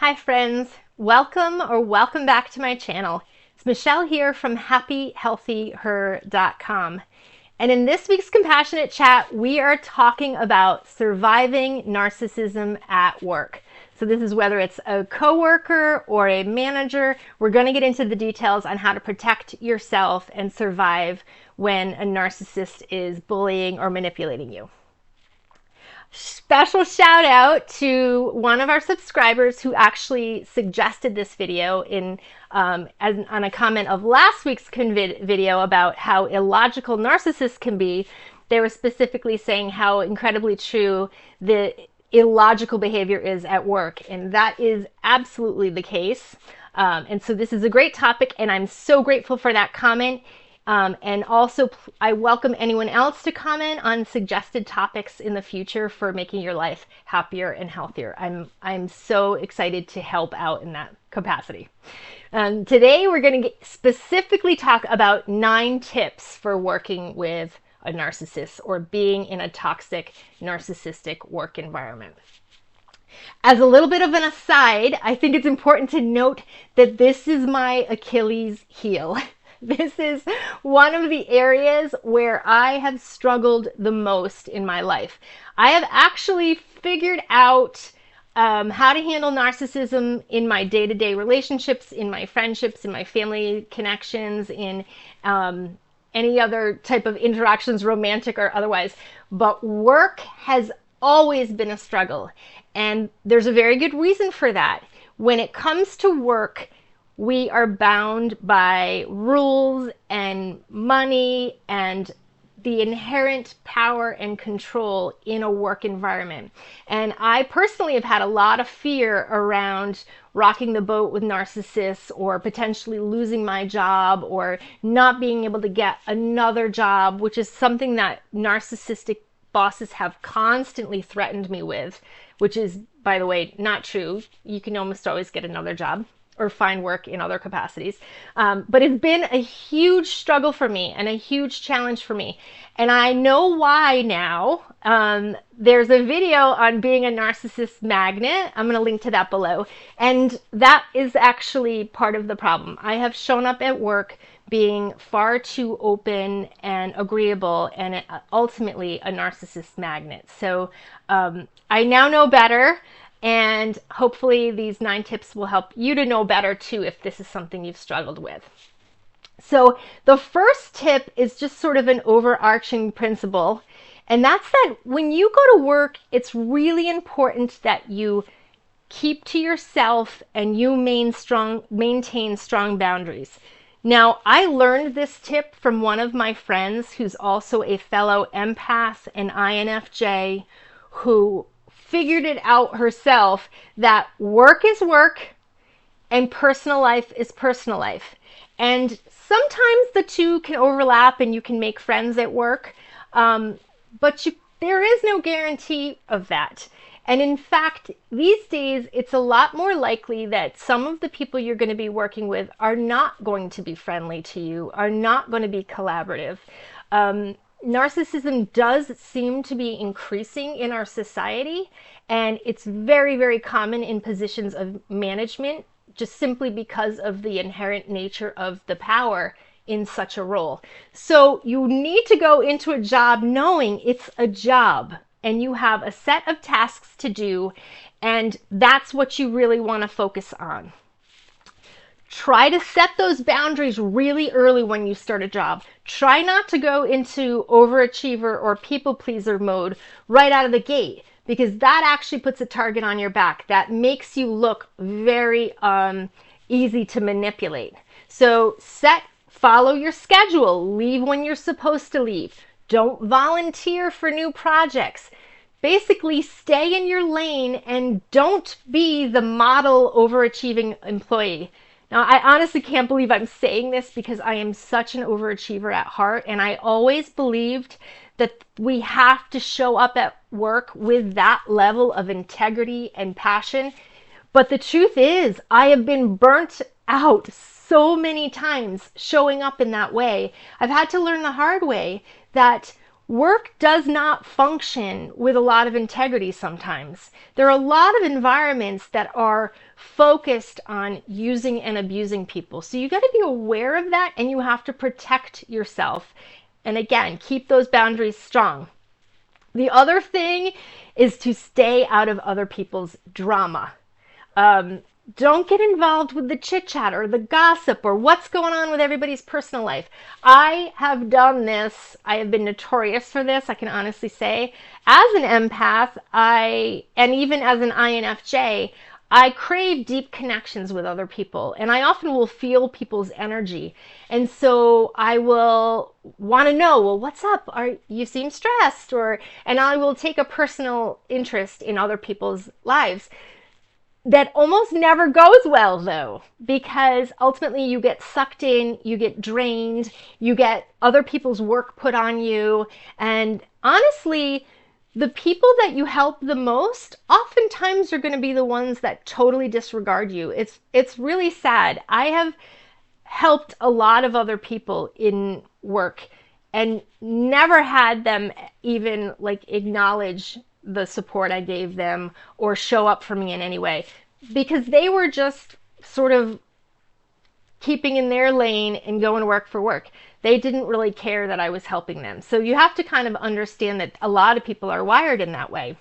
Hi friends, welcome back to my channel. It's Michelle here from happiest.her.com. And in this week's Compassionate Chat, we are talking about surviving narcissism at work. So this is whether it's a coworker or a manager. We're going to get into the details on how to protect yourself and survive when a narcissist is bullying or manipulating you. Special shout out to one of our subscribers who actually suggested this video on a comment of last week's video about how illogical narcissists can be. They were specifically saying how incredibly true the illogical behavior is at work, and that is absolutely the case. And so this is a great topic, and I'm so grateful for that comment. And also, I welcome anyone else to comment on suggested topics in the future for making your life happier and healthier. I'm so excited to help out in that capacity. Today, we're going to specifically talk about 9 tips for working with a narcissist or being in a toxic, narcissistic work environment. As a little bit of an aside, I think it's important to note that this is my Achilles heel. This is one of the areas where I have struggled the most in my life. I have actually figured out how to handle narcissism in my day-to-day relationships, in my friendships, in my family connections, in any other type of interactions, romantic or otherwise. But work has always been a struggle. And there's a very good reason for that. When it comes to work, we are bound by rules and money and the inherent power and control in a work environment. And I personally have had a lot of fear around rocking the boat with narcissists or potentially losing my job or not being able to get another job, which is something that narcissistic bosses have constantly threatened me with, which is, by the way, not true. You can almost always get another job or find work in other capacities. But it's been a huge struggle for me and a huge challenge for me. And I know why now. There's a video on being a narcissist magnet. I'm going to link to that below. And that is actually part of the problem. I have shown up at work being far too open and agreeable and ultimately a narcissist magnet. So I now know better. And hopefully these 9 tips will help you to know better too if this is something you've struggled with. So the first tip is just sort of an overarching principle. And that's that when you go to work, it's really important that you keep to yourself and you maintain strong boundaries. Now, I learned this tip from one of my friends who's also a fellow empath and INFJ who figured it out herself that work is work and personal life is personal life. And sometimes the two can overlap and you can make friends at work, but there is no guarantee of that. And in fact, these days, it's a lot more likely that some of the people you're going to be working with are not going to be friendly to you, are not going to be collaborative. Narcissism does seem to be increasing in our society, and it's very, very common in positions of management, just simply because of the inherent nature of the power in such a role. So you need to go into a job knowing it's a job and you have a set of tasks to do, and that's what you really want to focus on. Try to set those boundaries really early when you start a job. Try not to go into overachiever or people pleaser mode right out of the gate, because that actually puts a target on your back. That makes you look very easy to manipulate. So follow your schedule. Leave when you're supposed to leave. Don't volunteer for new projects. Basically, stay in your lane and don't be the model overachieving employee. Now, I honestly can't believe I'm saying this because I am such an overachiever at heart, and I always believed that we have to show up at work with that level of integrity and passion. But the truth is, I have been burnt out so many times showing up in that way. I've had to learn the hard way that Work does not function with a lot of integrity sometimes. There are a lot of environments that are focused on using and abusing people. So you got to be aware of that, and you have to protect yourself. And again, keep those boundaries strong. The other thing is to stay out of other people's drama. Don't get involved with the chit chat or the gossip or what's going on with everybody's personal life. I have done this. I have been notorious for this, I can honestly say. As an empath, and even as an INFJ, I crave deep connections with other people, and I often will feel people's energy. And so I will want to know, well, what's up? You seem stressed, and I will take a personal interest in other people's lives. That almost never goes well, though, because ultimately you get sucked in, you get drained, you get other people's work put on you. And honestly, the people that you help the most oftentimes are going to be the ones that totally disregard you. It's really sad. I have helped a lot of other people in work and never had them even acknowledge the support I gave them or show up for me in any way, because they were just sort of keeping in their lane and going to work for work. They didn't really care that I was helping them. So you have to kind of understand that a lot of people are wired in that way.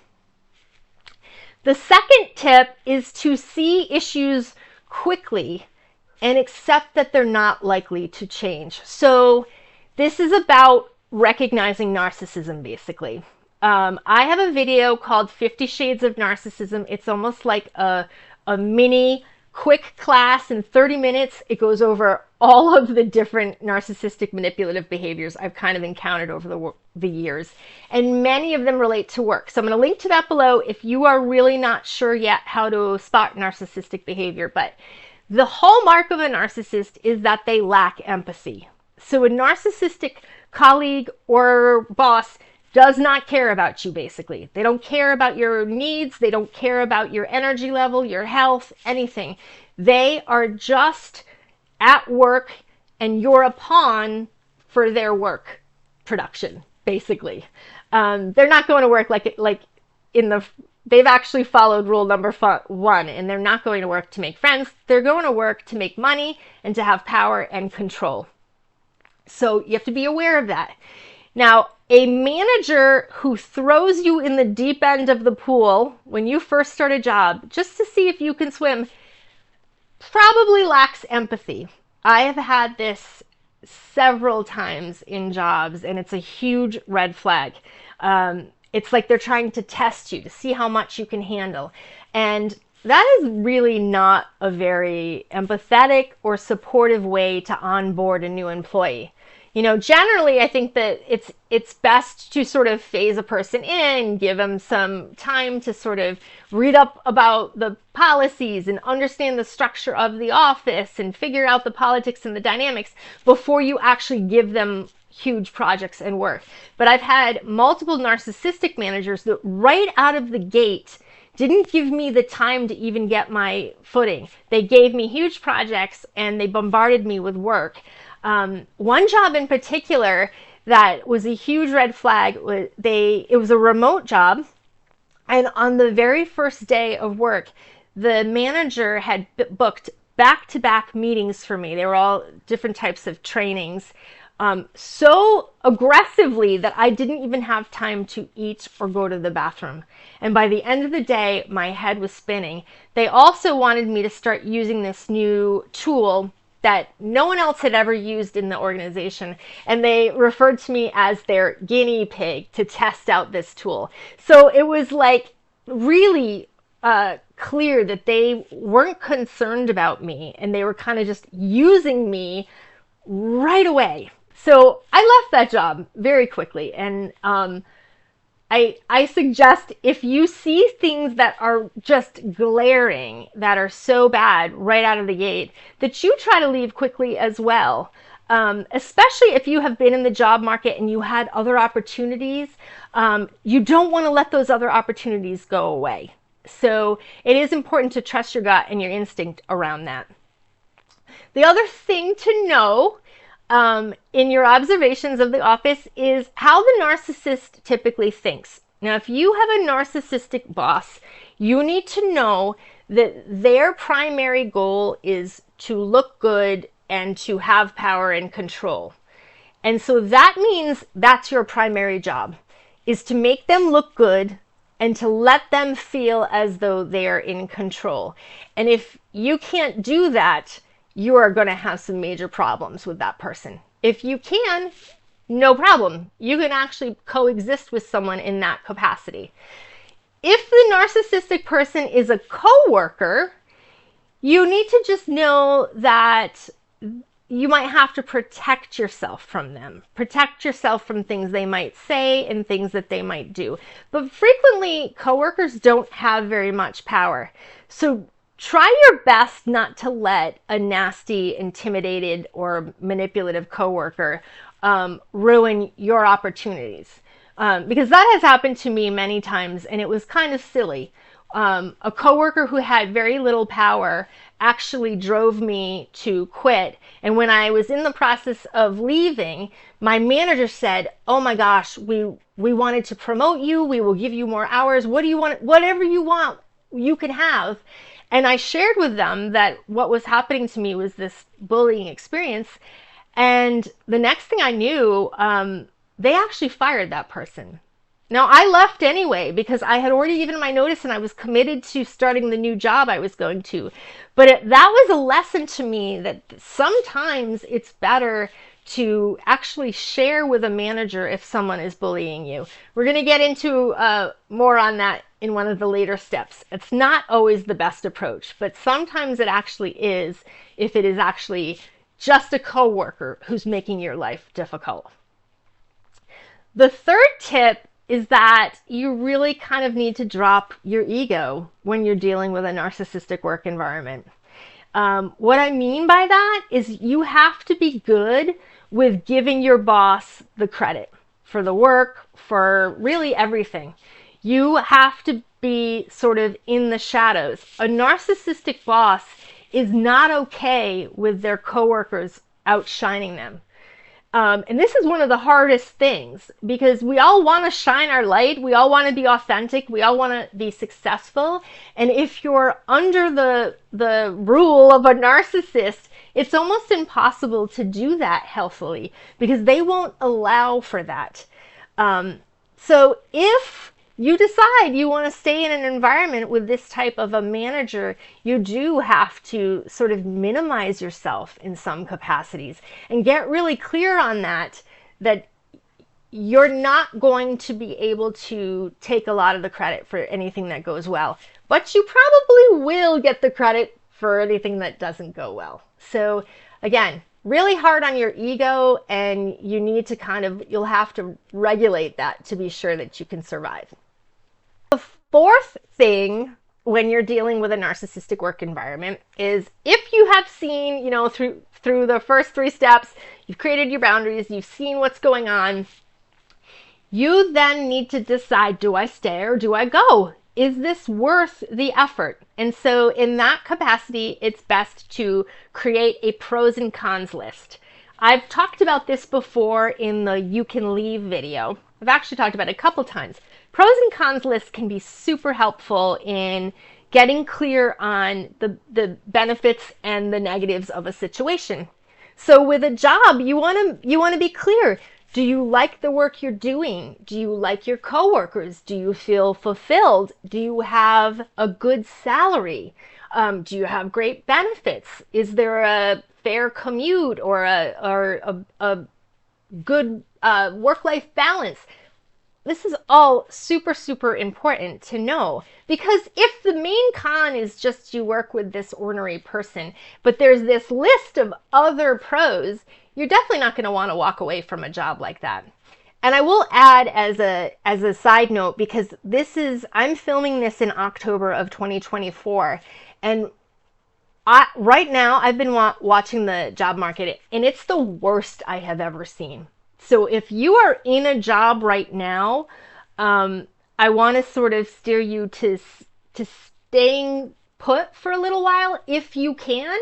The second tip is to see issues quickly and accept that they're not likely to change. So this is about recognizing narcissism, basically. I have a video called 50 Shades of Narcissism. It's almost like a mini quick class in 30 minutes. It goes over all of the different narcissistic manipulative behaviors I've kind of encountered over the years. And many of them relate to work. So I'm going to link to that below if you are really not sure yet how to spot narcissistic behavior. But the hallmark of a narcissist is that they lack empathy. So a narcissistic colleague or boss does not care about you, basically. They don't care about your needs. They don't care about your energy level, your health, anything. They are just at work, and you're a pawn for their work production, basically. They're not going to work they've actually followed rule number 1, and they're not going to work to make friends. They're going to work to make money and to have power and control. So you have to be aware of that. Now, a manager who throws you in the deep end of the pool when you first start a job, just to see if you can swim, probably lacks empathy. I have had this several times in jobs, and it's a huge red flag. It's like they're trying to test you to see how much you can handle. And that is really not a very empathetic or supportive way to onboard a new employee. Generally, I think that it's best to sort of phase a person in, give them some time to sort of read up about the policies and understand the structure of the office and figure out the politics and the dynamics before you actually give them huge projects and work. But I've had multiple narcissistic managers that right out of the gate didn't give me the time to even get my footing. They gave me huge projects and they bombarded me with work. One job in particular that was a huge red flag, it was a remote job, and on the very first day of work, the manager had booked back-to-back meetings for me. They were all different types of trainings, so aggressively that I didn't even have time to eat or go to the bathroom. And by the end of the day, my head was spinning. They also wanted me to start using this new tool that no one else had ever used in the organization, and they referred to me as their guinea pig to test out this tool. So it was really clear that they weren't concerned about me, and they were kind of just using me right away. So I left that job very quickly, and I suggest if you see things that are just glaring, that are so bad right out of the gate, that you try to leave quickly as well. Especially if you have been in the job market and you had other opportunities, you don't want to let those other opportunities go away. So it is important to trust your gut and your instinct around that. The other thing to know in your observations of the office is how the narcissist typically thinks. Now, if you have a narcissistic boss, you need to know that their primary goal is to look good and to have power and control. And so that means that's your primary job, is to make them look good and to let them feel as though they're in control. And if you can't do that, you are going to have some major problems with that person. If you can, no problem. You can actually coexist with someone in that capacity. If the narcissistic person is a coworker, you need to just know that you might have to protect yourself from them. Protect yourself from things they might say and things that they might do. But frequently, coworkers don't have very much power. So try your best not to let a nasty, intimidated, or manipulative coworker ruin your opportunities. Because that has happened to me many times, and it was kind of silly. A coworker who had very little power actually drove me to quit. And when I was in the process of leaving, my manager said, "Oh my gosh, we wanted to promote you. We will give you more hours. What do you want? Whatever you want, you can have." And I shared with them that what was happening to me was this bullying experience. And the next thing I knew, they actually fired that person. Now, I left anyway because I had already given my notice and I was committed to starting the new job I was going to. But that was a lesson to me that sometimes it's better to actually share with a manager if someone is bullying you. We're going to get into more on that in one of the later steps. It's not always the best approach, but sometimes it actually is if it is actually just a coworker who's making your life difficult. The third tip is that you really kind of need to drop your ego when you're dealing with a narcissistic work environment. What I mean by that is you have to be good with giving your boss the credit for the work, for really everything. You have to be sort of in the shadows. A narcissistic boss is not okay with their coworkers outshining them. And this is one of the hardest things because we all want to shine our light. We all want to be authentic. We all want to be successful. And if you're under the rule of a narcissist, it's almost impossible to do that healthily because they won't allow for that. So if you decide you want to stay in an environment with this type of a manager, you do have to sort of minimize yourself in some capacities and get really clear on that you're not going to be able to take a lot of the credit for anything that goes well, but you probably will get the credit for anything that doesn't go well. So again, really hard on your ego, and you need to you'll have to regulate that to be sure that you can survive. The fourth thing when you're dealing with a narcissistic work environment is if you have seen, through the first 3 steps, you've created your boundaries, you've seen what's going on, you then need to decide, do I stay or do I go? Is this worth the effort? And so in that capacity, it's best to create a pros and cons list. I've talked about this before in the You Can Leave video. I've actually talked about it a couple times. Pros and cons lists can be super helpful in getting clear on the benefits and the negatives of a situation. So with a job, you want to be clear. Do you like the work you're doing? Do you like your coworkers? Do you feel fulfilled? Do you have a good salary? Do you have great benefits? Is there a fair commute or a good work-life balance? This is all super, super important to know, because if the main con is just you work with this ornery person, but there's this list of other pros, you're definitely not going to want to walk away from a job like that. And I will add as a side note, because I'm filming this in October of 2024, and right now I've been watching the job market, and it's the worst I have ever seen. So if you are in a job right now, I want to sort of steer you to staying put for a little while if you can.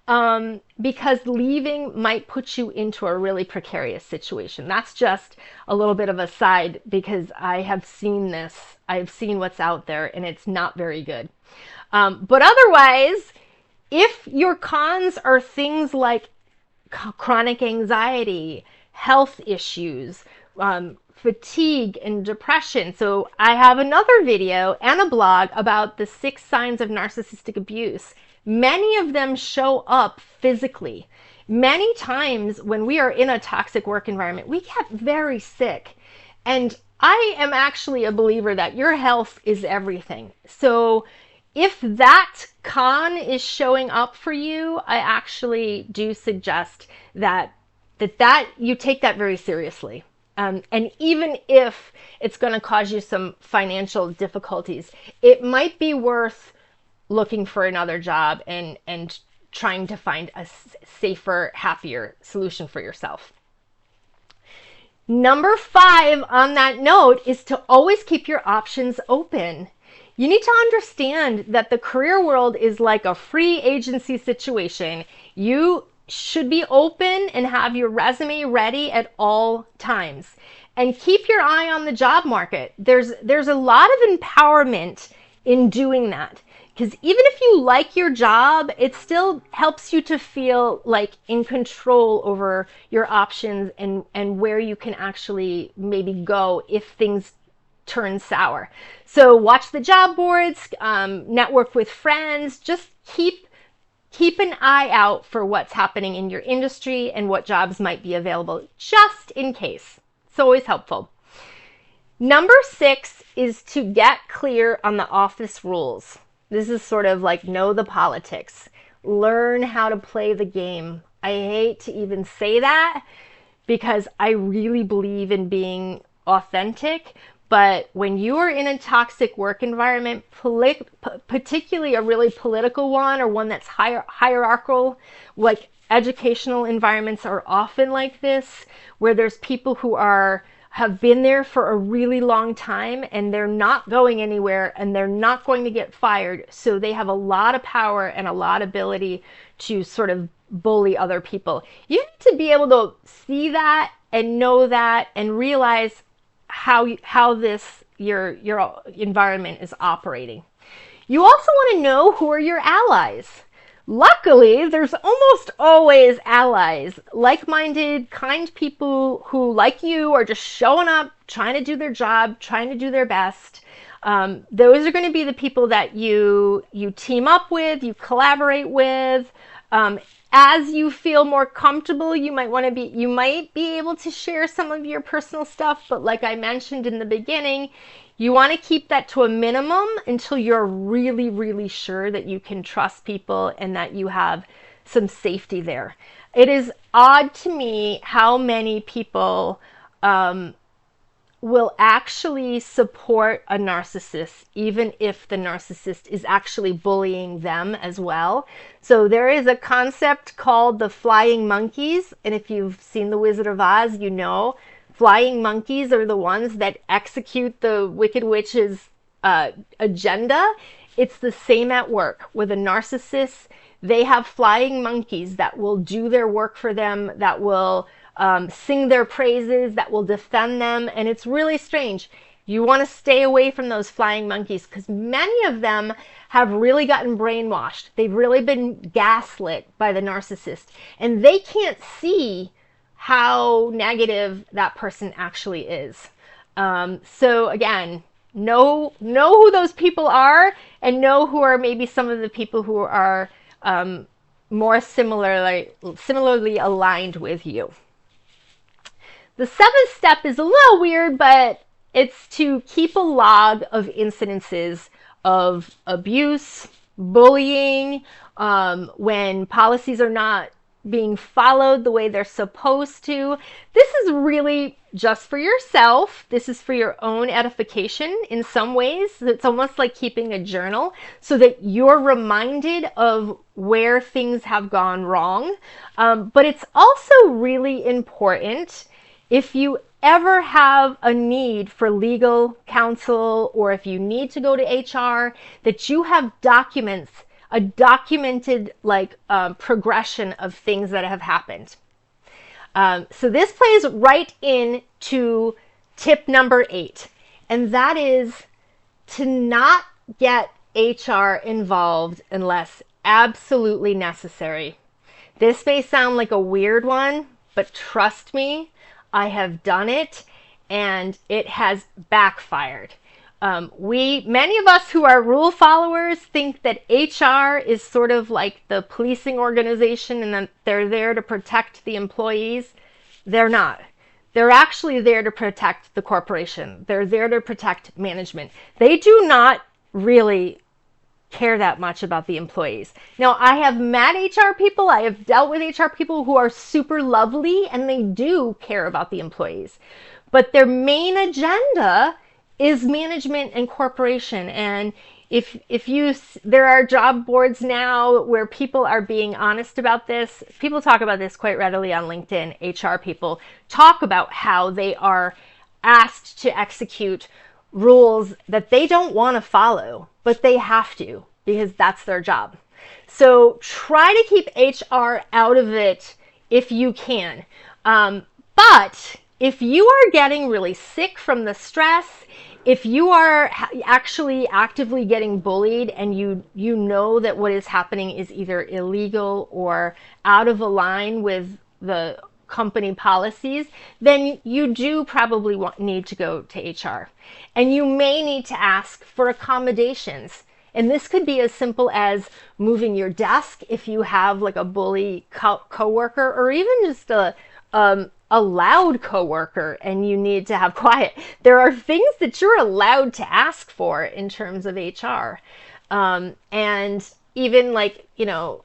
because leaving might put you into a really precarious situation. That's just a little bit of a side because I have seen this. I've seen what's out there and it's not very good. But otherwise, if your cons are things like chronic anxiety, health issues, fatigue and depression. So I have another video and a blog about the 6 signs of narcissistic abuse. Many of them show up physically. Many times when we are in a toxic work environment, we get very sick. And I am actually a believer that your health is everything. So if that con is showing up for you, I actually do suggest that you take that very seriously. And even if it's going to cause you some financial difficulties, it might be worth looking for another job and trying to find a safer, happier solution for yourself. Number 5 on that note is to always keep your options open. You need to understand that the career world is like a free agency situation. You should be open and have your resume ready at all times. And keep your eye on the job market. There's a lot of empowerment in doing that. Because even if you like your job, it still helps you to feel like in control over your options and where you can actually maybe go if things turn sour. So watch the job boards, network with friends, just keep an eye out for what's happening in your industry and what jobs might be available just in case. It's always helpful. Number 6 is to get clear on the office rules. This is sort of like know the politics. Learn how to play the game. I hate to even say that because I really believe in being authentic. But when you are in a toxic work environment, particularly a really political one or one that's hierarchical, like educational environments are often like this, where there's people who have been there for a really long time and they're not going anywhere and they're not going to get fired. So they have a lot of power and a lot of ability to sort of bully other people. You need to be able to see that and know that and realize how your environment is operating. You also want to know who are your allies. Luckily, there's almost always allies, like-minded, kind people who, like you, are just showing up, trying to do their job, trying to do their best. Those are going to be the people that you team up with, you collaborate with. As you feel more comfortable, you might be able to share some of your personal stuff, but like I mentioned in the beginning, you want to keep that to a minimum until you're really, really sure that you can trust people and that you have some safety there. It is odd to me how many people will actually support a narcissist, even if the narcissist is actually bullying them as well. So there is a concept called the flying monkeys. And if you've seen The Wizard of Oz, you know, flying monkeys are the ones that execute the Wicked Witch's agenda. It's the same at work with a narcissist. They have flying monkeys that will do their work for them, that will sing their praises, that will defend them. And it's really strange. You want to stay away from those flying monkeys because many of them have really gotten brainwashed. They've really been gaslit by the narcissist. And they can't see how negative that person actually is. So again, know who those people are and know who are maybe some of the people who are more similarly aligned with you. The 7th step is a little weird, but it's to keep a log of incidences of abuse, bullying, when policies are not being followed the way they're supposed to. This is really just for yourself. This is for your own edification in some ways. It's almost like keeping a journal so that you're reminded of where things have gone wrong. But it's also really important if you ever have a need for legal counsel or if you need to go to HR, that you have documents a documented progression of things that have happened. So this plays right into tip number 8, and that is to not get HR involved unless absolutely necessary. This may sound like a weird one, but trust me, I have done it and it has backfired. Many of us who are rule followers think that HR is sort of like the policing organization and that they're there to protect the employees. They're not. They're actually there to protect the corporation. They're there to protect management. They do not really care that much about the employees. Now, I have met HR people, I have dealt with HR people who are super lovely and they do care about the employees. But their main agenda is management and corporation. And there are job boards now where people are being honest about this. People talk about this quite readily on LinkedIn. HR people talk about how they are asked to execute rules that they don't want to follow, but they have to because that's their job. So try to keep HR out of it if you can. But if you are getting really sick from the stress, if you are actually actively getting bullied and you know that what is happening is either illegal or out of line with the company policies, then you do probably need to go to HR. And you may need to ask for accommodations. And this could be as simple as moving your desk if you have like a bully coworker, or even just a loud coworker and you need to have quiet. There are things that you're allowed to ask for in terms of HR. And even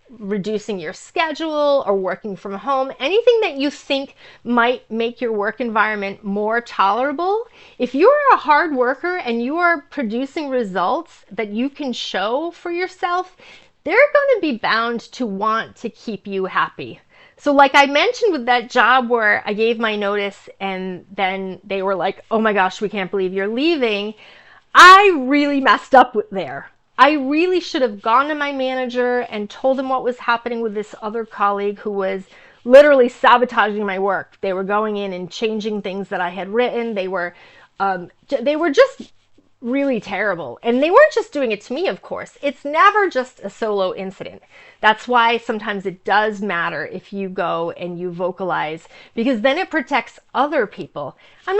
reducing your schedule or working from home, anything that you think might make your work environment more tolerable. If you're a hard worker and you are producing results that you can show for yourself, they're going to be bound to want to keep you happy. So like I mentioned with that job where I gave my notice and then they were like, oh my gosh, we can't believe you're leaving. I really messed up there. I really should have gone to my manager and told him what was happening with this other colleague who was literally sabotaging my work. They were going in and changing things that I had written. They were just really terrible. And they weren't just doing it to me, of course. It's never just a solo incident. That's why sometimes it does matter if you go and you vocalize, because then it protects other people. I'm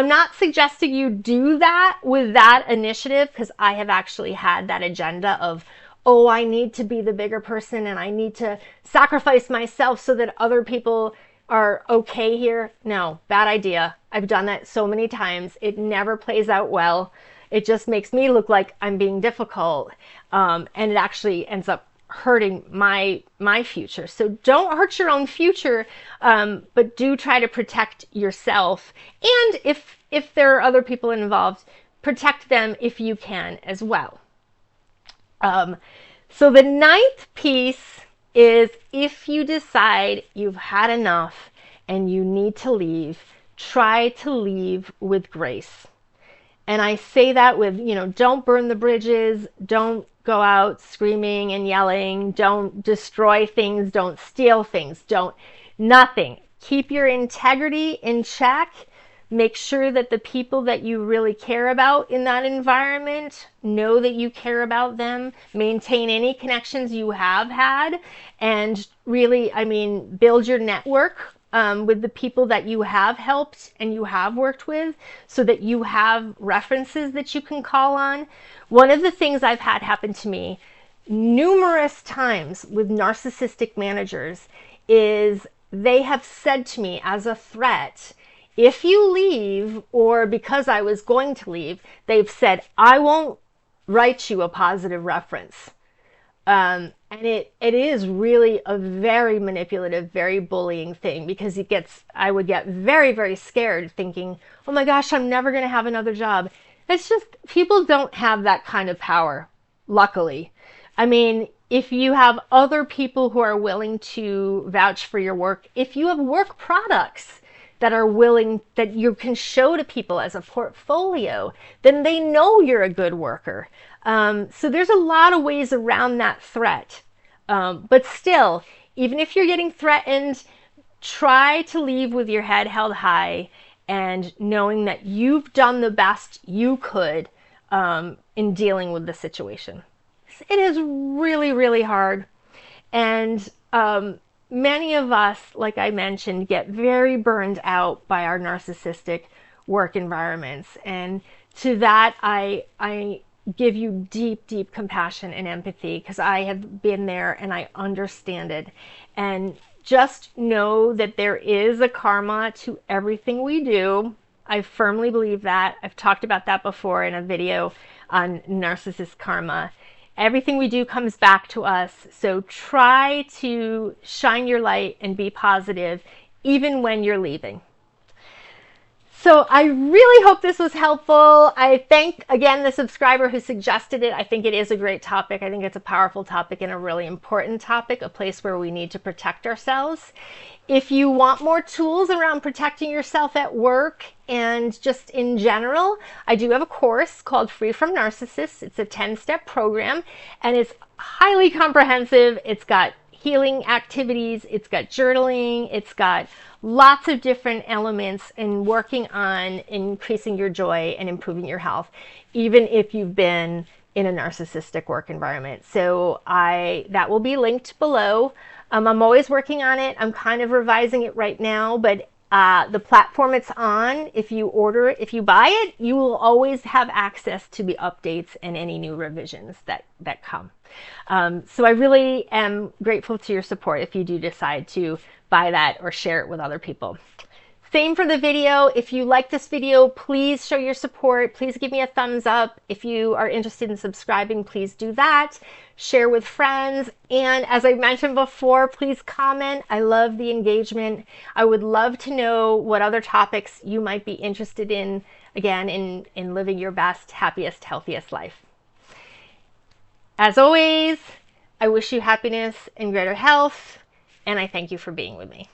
not suggesting you do that with that initiative, because I have actually had that agenda of, oh, I need to be the bigger person and I need to sacrifice myself so that other people are okay here. No, bad idea. I've done that so many times. It never plays out well. It just makes me look like I'm being difficult, and it actually ends up hurting my future. So don't hurt your own future, but do try to protect yourself. And if there are other people involved, protect them if you can as well. So the 9th piece is, if you decide you've had enough and you need to leave, try to leave with grace. And I say that with, don't burn the bridges, don't go out screaming and yelling, don't destroy things, don't steal things, nothing. Keep your integrity in check. Make sure that the people that you really care about in that environment know that you care about them. Maintain any connections you have had, and really, build your network with the people that you have helped and you have worked with, so that you have references that you can call on. One of the things I've had happen to me numerous times with narcissistic managers is they have said to me as a threat, if you leave, or because I was going to leave, they've said, I won't write you a positive reference. And it is really a very manipulative, very bullying thing, because I would get very, very scared thinking, oh my gosh, I'm never going to have another job. It's just, people don't have that kind of power, luckily. If you have other people who are willing to vouch for your work, if you have work products, that are willing, that you can show to people as a portfolio, then they know you're a good worker. So there's a lot of ways around that threat. But still, even if you're getting threatened, try to leave with your head held high and knowing that you've done the best you could in dealing with the situation. It is really, really hard. And many of us, like I mentioned, get very burned out by our narcissistic work environments. And to that, I give you deep, deep compassion and empathy, because I have been there and I understand it. And just know that there is a karma to everything we do. I firmly believe that. I've talked about that before in a video on narcissist karma. Everything we do comes back to us. So try to shine your light and be positive, even when you're leaving. So I really hope this was helpful. I thank, again, the subscriber who suggested it. I think it is a great topic. I think it's a powerful topic and a really important topic, a place where we need to protect ourselves. If you want more tools around protecting yourself at work and just in general, I do have a course called Free from Narcissists. It's a 10-step program, and it's highly comprehensive. It's got healing activities, it's got journaling, it's got lots of different elements in working on increasing your joy and improving your health, even if you've been in a narcissistic work environment. So that will be linked below. I'm always working on it. I'm kind of revising it right now, but the platform it's on, if you buy it, you will always have access to the updates and any new revisions that come. So I really am grateful to your support if you do decide to buy that or share it with other people. Same for the video. If you like this video, please show your support. Please give me a thumbs up. If you are interested in subscribing, please do that. Share with friends. And as I mentioned before, please comment. I love the engagement. I would love to know what other topics you might be interested in, again, in living your best, happiest, healthiest life. As always, I wish you happiness and greater health, and I thank you for being with me.